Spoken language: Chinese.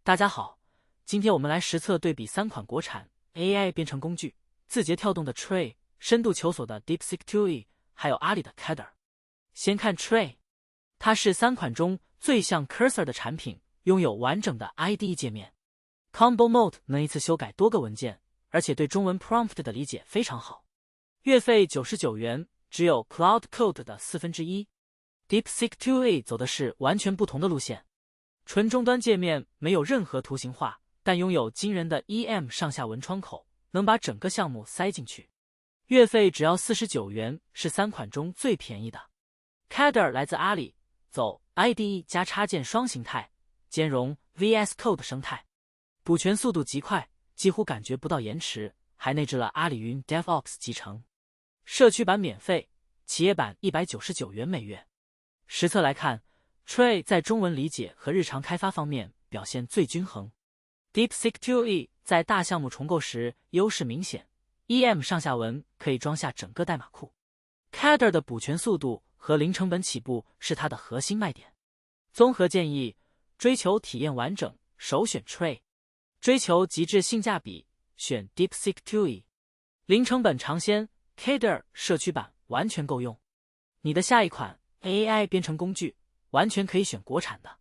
大家好，今天我们来实测对比3款国产 AI 编程工具：字节跳动的 Tray、深度求索的 DeepSeek 2e， 还有阿里的 Cadre。先看 Tray， 它是3款中最像 Cursor 的产品，拥有完整的 IDE 界面。Combo Mode 能一次修改多个文件，而且对中文 prompt 的理解非常好。月费99元，只有 Cloud Code 的1/4。DeepSeek 2e 走的是完全不同的路线。纯终端界面没有任何图形化，但拥有惊人的 EM 上下文窗口，能把整个项目塞进去。月费只要49元，是3款中最便宜的。Cadre 来自阿里，走 IDE 加插件双形态，兼容 VS Code 生态，补全速度极快，几乎感觉不到延迟，还内置了阿里云 DevOps 集成。社区版免费，企业版199元每月。实测来看，Tray 在中文理解和日常开发方面表现最均衡。DeepSeek 2e 在大项目重构时优势明显 ，EM 上下文可以装下整个代码库。Cadre 的补全速度和零成本起步是它的核心卖点。综合建议：追求体验完整，首选 Tray； 追求极致性价比，选 DeepSeek 2e； 零成本尝鲜 ，Cadre 社区版完全够用。你的下一款 AI 编程工具完全可以选国产的。